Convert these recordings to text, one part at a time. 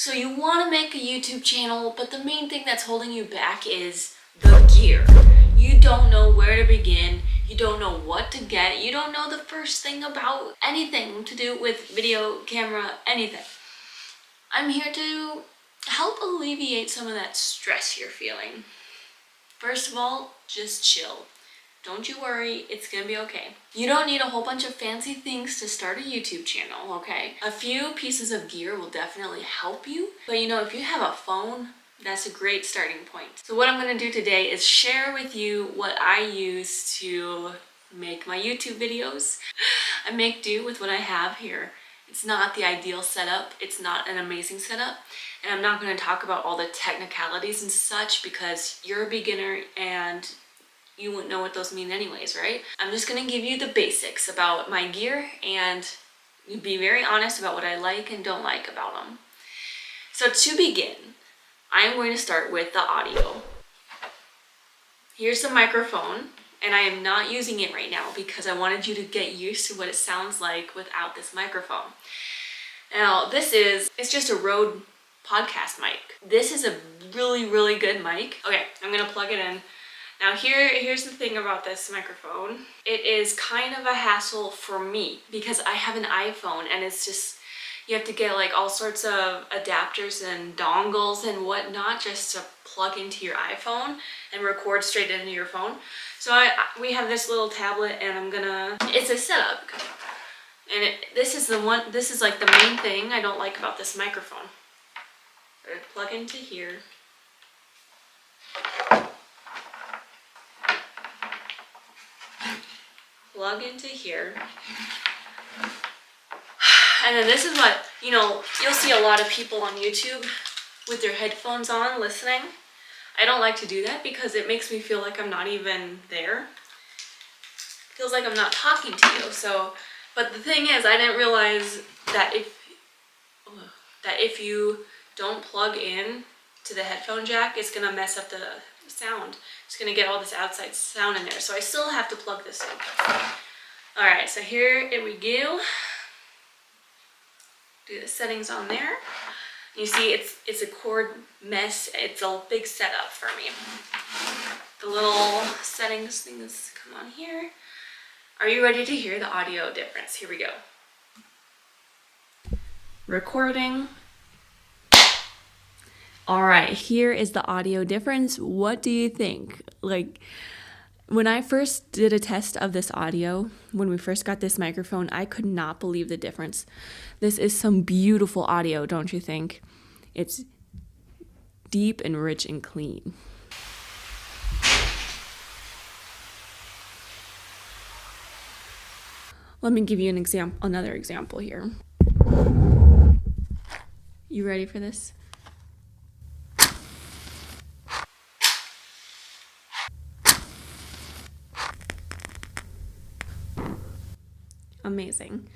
So you want to make a YouTube channel, but the main thing that's holding you back is the gear. You don't know where to begin. You don't know what to get. You don't know the first thing about anything to do with video, camera, anything. I'm here to help alleviate some of that stress you're feeling. First of all, just chill. Don't you worry, it's gonna be okay. You don't need a whole bunch of fancy things to start a YouTube channel, okay? A few pieces of gear will definitely help you, but if you have a phone, that's a great starting point. So what I'm gonna do today is share with you what I use to make my YouTube videos. I make do with what I have here. It's not the ideal setup, it's not an amazing setup, and I'm not gonna talk about all the technicalities and such because you're a beginner and you wouldn't know what those mean anyways, right? I'm just gonna give you the basics about my gear and be very honest about what I like and don't like about them. So to begin, I'm going to start with the audio. Here's the microphone, and I am not using it right now because I wanted you to get used to what it sounds like without this microphone. Now, it's just a Rode podcast mic. This is a really, really good mic. Okay, I'm gonna plug it in. Now here's the thing about this microphone. It is kind of a hassle for me because I have an iPhone and it's just, you have to get like all sorts of adapters and dongles and whatnot just to plug into your iPhone and record straight into your phone. So we have this little tablet and it's a setup. And this is like the main thing I don't like about this microphone. I'm gonna plug into here. Plug into here. And then this is what, you'll see a lot of people on YouTube with their headphones on listening. I don't like to do that because it makes me feel like I'm not even there. It feels like I'm not talking to you. But the thing is, I didn't realize that if you don't plug in to the headphone jack, it's gonna mess up the sound. It's gonna get all this outside sound in there. So I still have to plug this in. All right, so here we go. Do the settings on there. You see it's a cord mess. It's a big setup for me. The little settings things come on here. Are you ready to hear the audio difference? Here we go. Recording. All right, here is the audio difference. What do you think? Like, when I first did a test of this audio, when we first got this microphone, I could not believe the difference. This is some beautiful audio, don't you think? It's deep and rich and clean. Let me give you another example here. You ready for this? Amazing.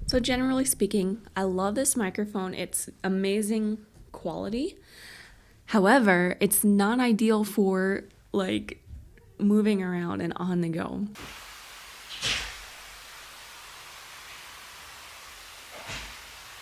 So generally speaking, I love this microphone. It's amazing quality. However, it's not ideal for like moving around and on the go.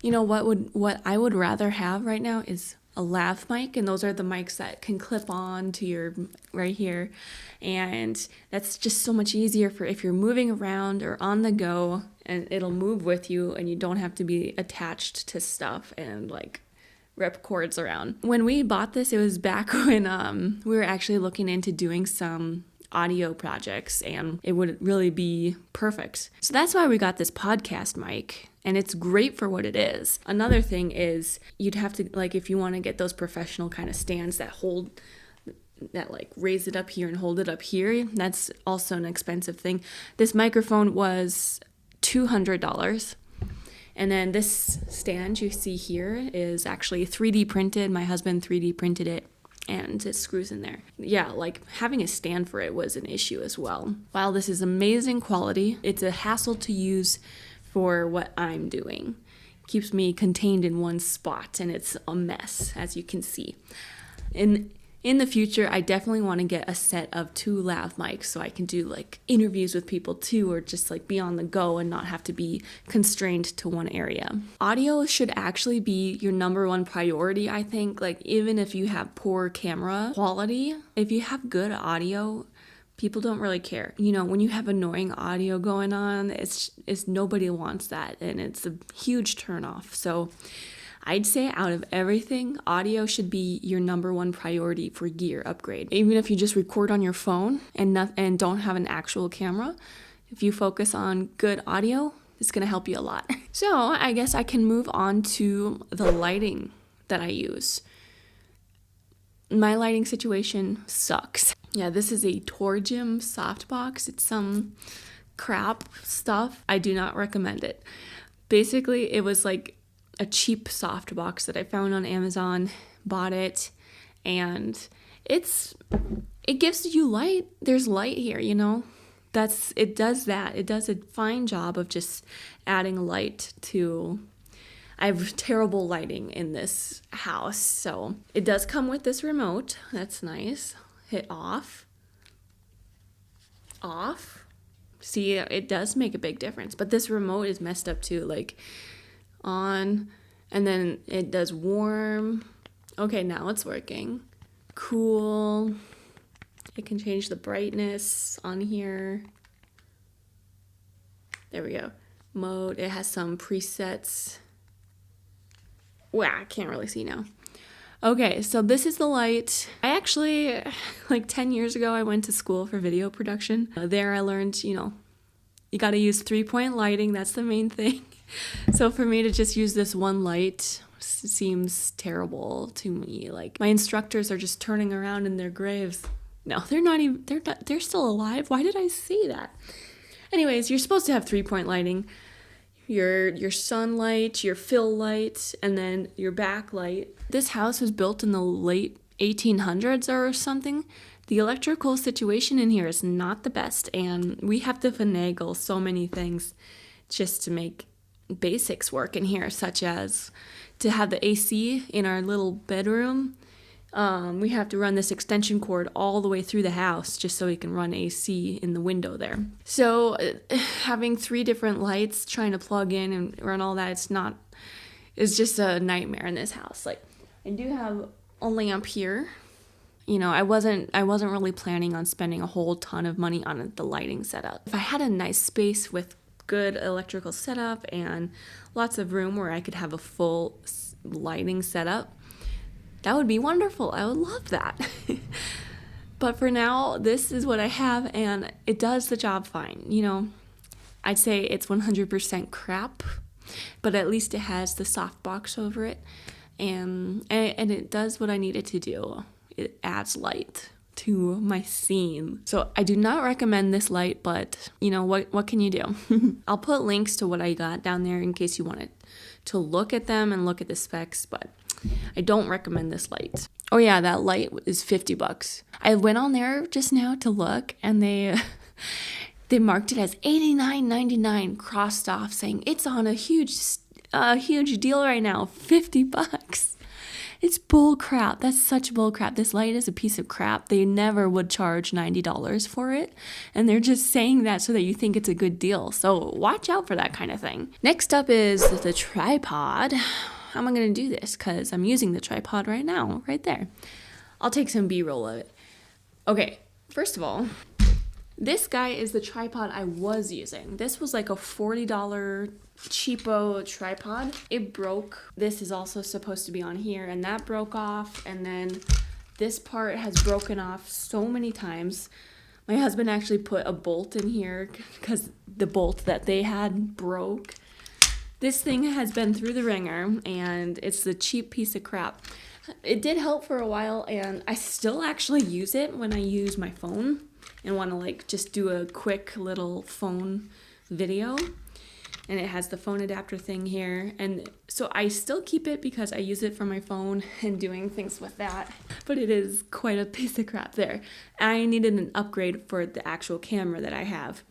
What I would rather have right now is a lav mic, and those are the mics that can clip on to your right here, and that's just so much easier for if you're moving around or on the go, and it'll move with you and you don't have to be attached to stuff and like rip cords around. When we bought this, it was back when we were actually looking into doing some audio projects and it would really be perfect. So that's why we got this podcast mic. And it's great for what it is. Another thing is you'd have to, like, if you want to get those professional kind of stands that raise it up here and hold it up here, that's also an expensive thing. This microphone was $200. And then this stand you see here is actually 3D printed. My husband 3D printed it and it screws in there. Yeah, like having a stand for it was an issue as well. While this is amazing quality, it's a hassle to use for what I'm doing. Keeps me contained in one spot and it's a mess, as you can see. And In the future, I definitely want to get a set of 2 lav mics so I can do like interviews with people too, or just like be on the go and not have to be constrained to one area. Audio should actually be your number 1 priority, I think. Like even if you have poor camera quality, if you have good audio, people don't really care. You know, when you have annoying audio going on, it's nobody wants that, and it's a huge turnoff. So I'd say out of everything, audio should be your number 1 priority for gear upgrade. Even if you just record on your phone and don't have an actual camera, if you focus on good audio, it's gonna help you a lot. So I guess I can move on to the lighting that I use. My lighting situation sucks. Yeah, this is a Torgym softbox. It's some crap stuff. I do not recommend it. Basically, it was like a cheap softbox that I found on Amazon, bought it, and it gives you light. There's light here, you know. It does that. It does a fine job of just adding light to. I have terrible lighting in this house, so it does come with this remote. That's nice. Hit off. Off. See, it does make a big difference, but this remote is messed up too. Like on, and then it does warm. Okay, now it's working. Cool. I can change the brightness on here. There we go. Mode. It has some presets. Wow, I can't really see now. Okay, so this is the light. I actually, like 10 years ago, I went to school for video production. There I learned, you know, you got to use 3-point lighting. That's the main thing. So for me to just use this one light seems terrible to me. Like my instructors are just turning around in their graves. No, they're not even, they're still alive. Why did I say that? Anyways, you're supposed to have 3-point lighting. Your sunlight, your fill light, and then your backlight. This house was built in the late 1800s or something. The electrical situation in here is not the best, and we have to finagle so many things just to make basics work in here, such as to have the AC in our little bedroom. We have to run this extension cord all the way through the house just so we can run AC in the window there. So having 3 different lights, trying to plug in and run all that, it's just a nightmare in this house. Like I do have a lamp here. You know, I wasn't really planning on spending a whole ton of money on the lighting setup. If I had a nice space with good electrical setup and lots of room where I could have a full lighting setup, that would be wonderful. I would love that. But for now, this is what I have, and it does the job fine. You know, I'd say it's 100% crap, but at least it has the soft box over it, and it does what I need it to do. It adds light to my scene. So I do not recommend this light, but you know, what can you do? I'll put links to what I got down there in case you wanted to look at them and look at the specs, but I don't recommend this light. Oh yeah, that light is $50. I went on there just now to look, and they marked it as $89.99 crossed off, saying it's on a huge deal right now, $50. It's bull crap. That's such bull crap. This light is a piece of crap. They never would charge $90 for it, and they're just saying that so that you think it's a good deal. So watch out for that kind of thing. Next up is the tripod. How am I going to do this? Because I'm using the tripod right now, right there. I'll take some B-roll of it. Okay, first of all, this guy is the tripod I was using. This was like a $40 cheapo tripod. It broke. This is also supposed to be on here, and that broke off, and then this part has broken off so many times. My husband actually put a bolt in here because the bolt that they had broke. This thing has been through the ringer, and it's the cheap piece of crap. It did help for a while, and I still actually use it when I use my phone and want to like just do a quick little phone video. And it has the phone adapter thing here, and so I still keep it because I use it for my phone and doing things with that. But it is quite a piece of crap there. I needed an upgrade for the actual camera that I have,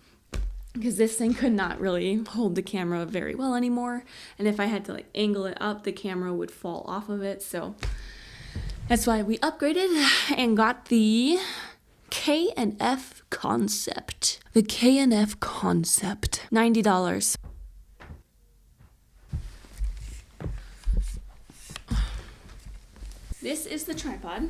because this thing could not really hold the camera very well anymore, and if I had to like angle it up, the camera would fall off of it. So That's why we upgraded and got the K&F Concept. The K&F Concept. $90. This is the tripod.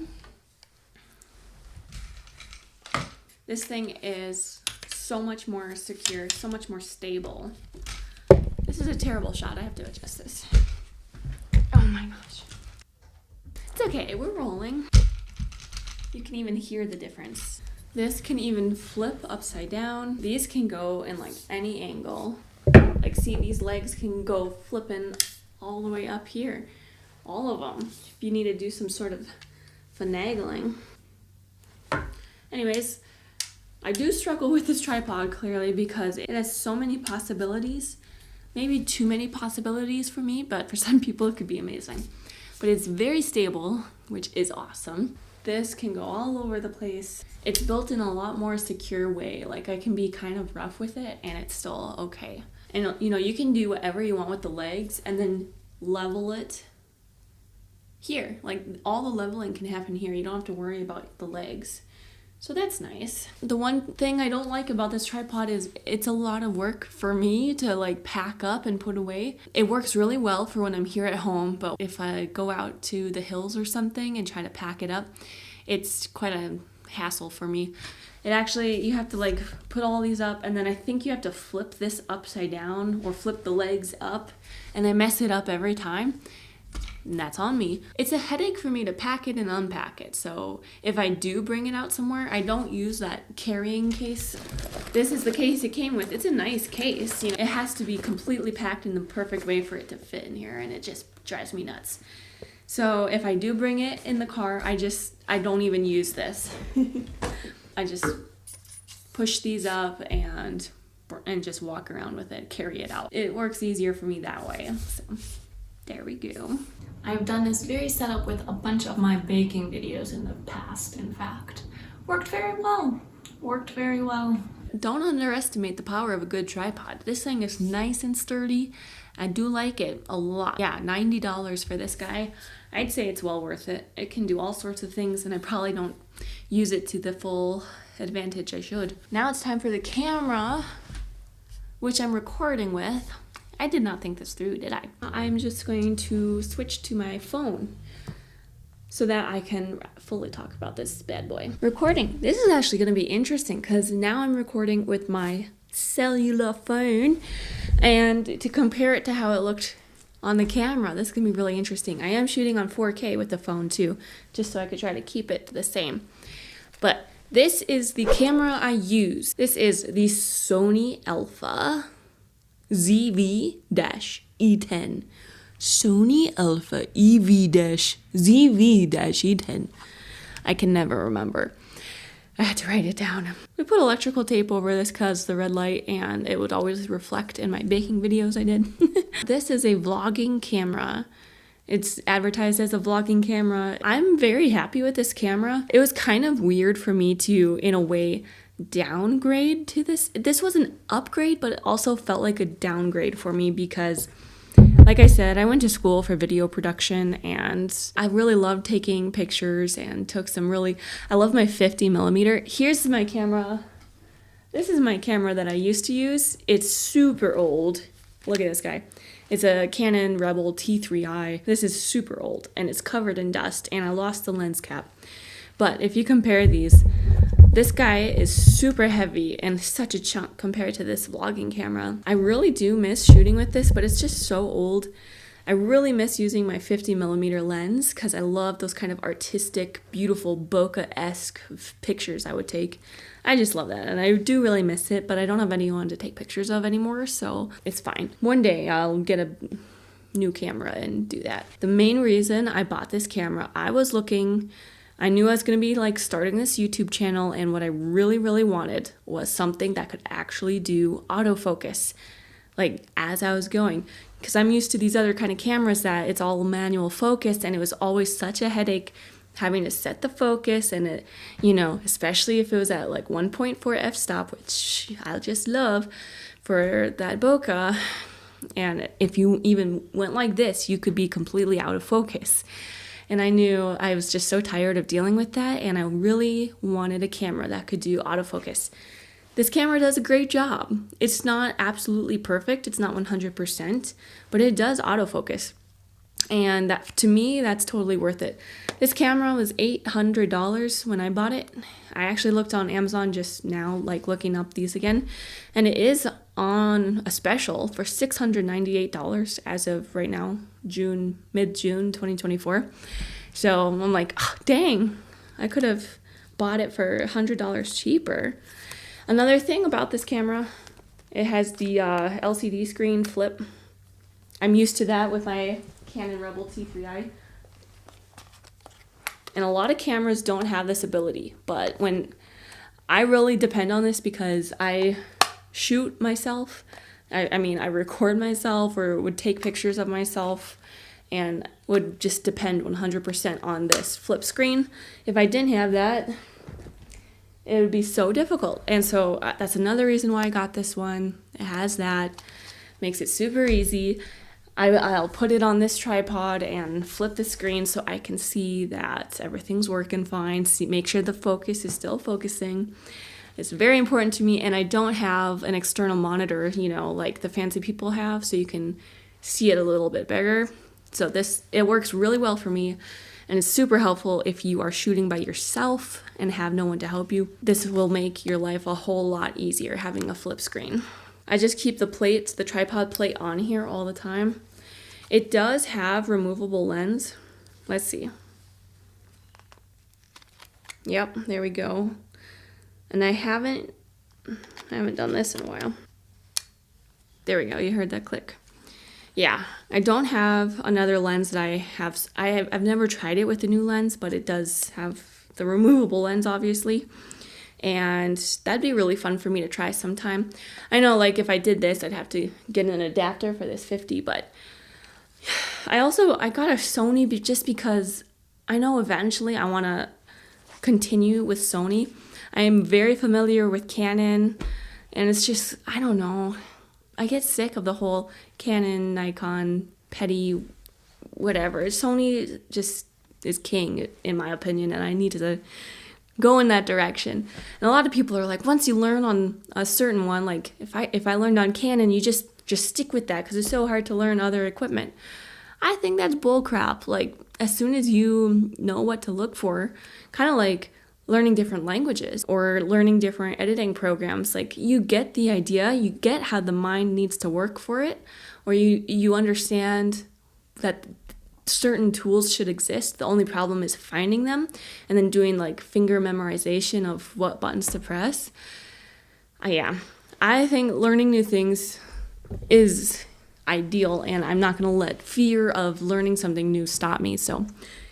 This thing is so much more secure, so much more stable. This is a terrible shot. I have to adjust this. Oh my gosh. It's okay, we're rolling. You can even hear the difference. This can even flip upside down. These can go in like any angle. Like see, these legs can go flipping all the way up here. All of them. If you need to do some sort of finagling. Anyways, I do struggle with this tripod clearly because it has so many possibilities. Maybe too many possibilities for me, but for some people it could be amazing. But it's very stable, which is awesome. This can go all over the place. It's built in a lot more secure way. Like I can be kind of rough with it and it's still okay. And you know, you can do whatever you want with the legs and then level it here. Like all the leveling can happen here. You don't have to worry about the legs. So that's nice. The one thing I don't like about this tripod is it's a lot of work for me to like pack up and put away. It works really well for when I'm here at home, but if I go out to the hills or something and try to pack it up, it's quite a hassle for me. It actually, you have to like put all these up and then I think you have to flip this upside down or flip the legs up and I mess it up every time. And that's on me. It's a headache for me to pack it and unpack it. So if I do bring it out somewhere, I don't use that carrying case. This is the case it came with. It's a nice case. You know, it has to be completely packed in the perfect way for it to fit in here, and it just drives me nuts. So if I do bring it in the car, I don't even use this. I just push these up and just walk around with it, carry it out. It works easier for me that way. So there we go. I've done this very setup with a bunch of my baking videos in the past, in fact. Worked very well. Worked very well. Don't underestimate the power of a good tripod. This thing is nice and sturdy. I do like it a lot. Yeah, $90 for this guy. I'd say it's well worth it. It can do all sorts of things and I probably don't use it to the full advantage I should. Now it's time for the camera, which I'm recording with. I did not think this through, did I? I'm just going to switch to my phone so that I can fully talk about this bad boy. Recording. This is actually going to be interesting because now I'm recording with my cellular phone, and to compare it to how it looked on the camera, this is going to be really interesting. I am shooting on 4K with the phone too, just so I could try to keep it the same. But this is the camera I use. This is the Sony Alpha ZV-E10. Sony Alpha EV-ZV-E10. I can never remember. I had to write it down. We put electrical tape over this because the red light, and it would always reflect in my baking videos I did. This is a vlogging camera. It's advertised as a vlogging camera. I'm very happy with this camera. It was kind of weird for me to, in a way, downgrade to this. This was an upgrade, but it also felt like a downgrade for me because, like I said, I went to school for video production and I really loved taking pictures and took some I love my 50mm. Here's my camera. This is my camera that I used to use. It's super old. Look at this guy. It's a Canon Rebel T3i. This is super old and it's covered in dust and I lost the lens cap. But if you compare these, this guy is super heavy and such a chunk compared to this vlogging camera. I really do miss shooting with this, but it's just so old. I really miss using my 50mm lens because I love those kind of artistic, beautiful, bokeh-esque pictures I would take. I just love that, and I do really miss it, but I don't have anyone to take pictures of anymore, so it's fine. One day I'll get a new camera and do that. The main reason I bought this camera, I knew I was going to be like starting this YouTube channel, and what I really, really wanted was something that could actually do autofocus, like as I was going. Because I'm used to these other kind of cameras that it's all manual focus, and it was always such a headache having to set the focus, and it, you know, especially if it was at like 1.4 f-stop, which I just love for that bokeh. And if you even went like this, you could be completely out of focus. And I knew I was just so tired of dealing with that, and I really wanted a camera that could do autofocus. This camera does a great job. It's not absolutely perfect, it's not 100%, but it does autofocus. And that, to me, that's totally worth it. This camera was $800 when I bought it. I actually looked on Amazon just now, like looking up these again, and it is on a special for $698 as of right now, mid-June 2024. So I'm like, oh, dang, I could have bought it for $100 cheaper. Another thing about this camera, it has the LCD screen flip. I'm used to that with my Canon Rebel T3i. And a lot of cameras don't have this ability, but when I really depend on this because I shoot myself, I record myself or would take pictures of myself and would just depend 100% on this flip screen. If I didn't have that, it would be so difficult. And so that's another reason why I got this one. It has that, makes it super easy. I'll put it on this tripod and flip the screen so I can see that everything's working fine, make sure the focus is still focusing. It's very important to me, and I don't have an external monitor, like the fancy people have, so you can see it a little bit bigger. So it works really well for me, and it's super helpful if you are shooting by yourself and have no one to help you. This will make your life a whole lot easier having a flip screen. I just keep the tripod plate on here all the time. It does have removable lens. Let's see. Yep, there we go. And I haven't done this in a while. There we go, you heard that click. Yeah, I don't have another lens that I've never tried it with the new lens, but it does have the removable lens, obviously. And that'd be really fun for me to try sometime. I know, like, if I did this, I'd have to get an adapter for this 50, but I got a Sony just because I know eventually I want to continue with Sony. I am very familiar with Canon, and it's just, I don't know. I get sick of the whole Canon, Nikon, petty, whatever. Sony just is king, in my opinion, and I need to go in that direction. And a lot of people are like, once you learn on a certain one, like if I learned on Canon, you just stick with that because it's so hard to learn other equipment. I think that's bullcrap. Like, as soon as you know what to look for, kind of like learning different languages or learning different editing programs, like, you get the idea, you get how the mind needs to work for it, or you understand that certain tools should exist. The only problem is finding them and then doing like finger memorization of what buttons to press. I think learning new things is ideal, and I'm not going to let fear of learning something new stop me. So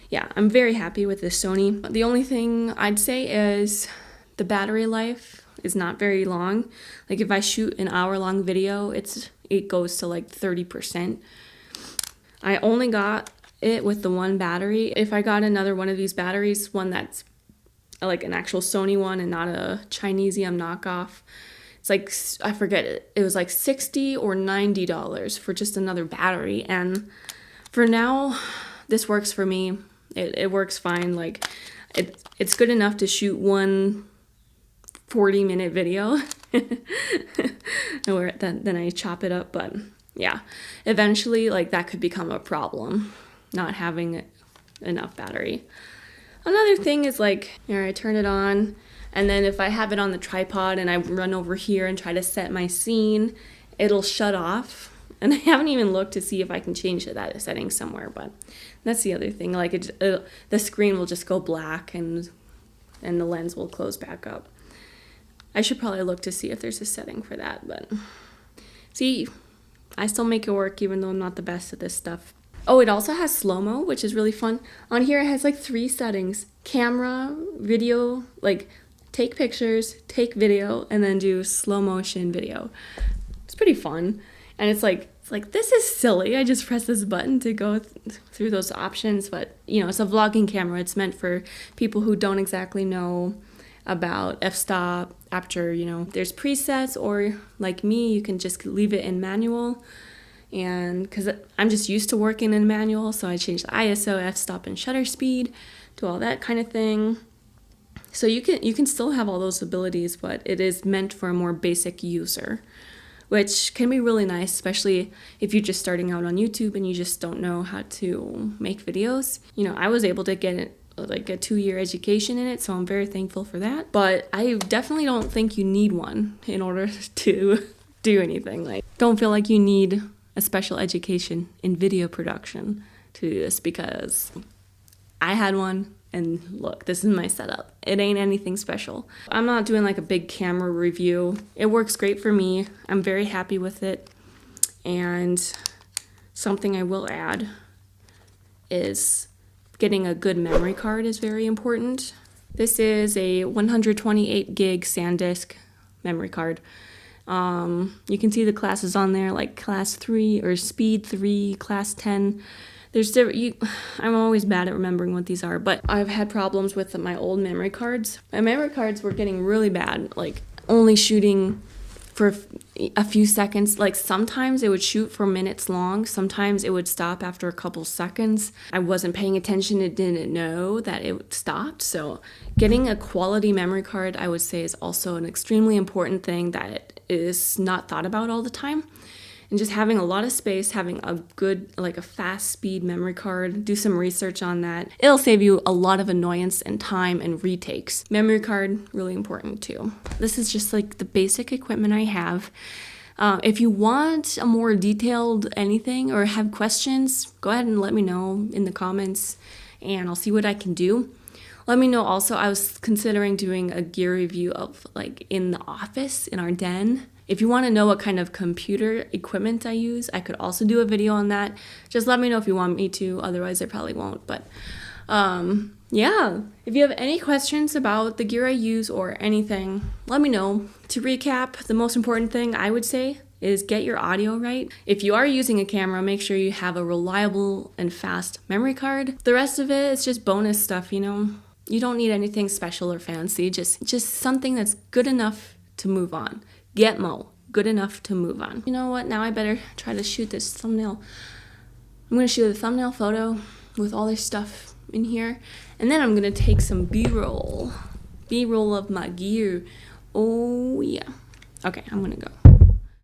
yeah, I'm very happy with this Sony. The only thing I'd say is the battery life is not very long. Like, if I shoot an hour-long video, it goes to like 30%. I only got it with the one battery. If I got another one of these batteries, one that's like an actual Sony one and not a Chinesium knockoff, it's like, I forget it was like $60 or $90 for just another battery. And for now, this works for me. It works fine. Like, it's good enough to shoot one 40-minute video where then I chop it up. But yeah, eventually, like, that could become a problem, not having enough battery. Another thing is, like, I turn it on, and then if I have it on the tripod and I run over here and try to set my scene, it'll shut off. And I haven't even looked to see if I can change that setting somewhere, but that's the other thing. Like, the screen will just go black and the lens will close back up. I should probably look to see if there's a setting for that, but see, I still make it work even though I'm not the best at this stuff. Oh, it also has slow-mo, which is really fun. On here, it has like 3 settings: camera, video, like take pictures, take video, and then do slow motion video. It's pretty fun. And it's like, this is silly. I just press this button to go through those options. But, it's a vlogging camera. It's meant for people who don't exactly know about f-stop, aperture, There's presets, or like me, you can just leave it in manual. And because I'm just used to working in manual, so I changed the ISO, f-stop, and shutter speed to all that kind of thing. So you can still have all those abilities, but it is meant for a more basic user, which can be really nice, especially if you're just starting out on YouTube and you just don't know how to make videos. You know, I was able to get like a 2-year education in it, so I'm very thankful for that. But I definitely don't think you need one in order to do anything. Like, don't feel like you need a special education in video production to do this, because I had one, and look, this is my setup. It ain't anything special. I'm not doing like a big camera review. It works great for me. I'm very happy with it. And something I will add is getting a good memory card is very important. This is a 128 gig SanDisk memory card. You can see the classes on there, like class 3 or speed 3, class 10. There's I'm always bad at remembering what these are, but I've had problems with my old memory cards. My memory cards were getting really bad, like only shooting for a few seconds. Like sometimes it would shoot for minutes long. Sometimes it would stop after a couple seconds. I wasn't paying attention. It didn't know that it stopped. So getting a quality memory card, I would say, is also an extremely important thing that is not thought about all the time. And just having a lot of space, having a good, like a fast speed memory card, do some research on that. It'll save you a lot of annoyance and time and retakes. Memory card, really important too. This is just like the basic equipment I have. If you want a more detailed anything or have questions, go ahead and let me know in the comments and I'll see what I can do. Let me know also, I was considering doing a gear review of like in the office, in our den. If you want to know what kind of computer equipment I use, I could also do a video on that. Just let me know if you want me to, otherwise I probably won't. But yeah, if you have any questions about the gear I use or anything, let me know. To recap, the most important thing I would say is get your audio right. If you are using a camera, make sure you have a reliable and fast memory card. The rest of it is just bonus stuff, you know. You don't need anything special or fancy, just something that's good enough to move on. Gitmo, good enough to move on. You know what, now I better try to shoot this thumbnail. I'm gonna shoot a thumbnail photo with all this stuff in here, and then I'm gonna take some B-roll of my gear. Oh yeah. Okay, I'm gonna go.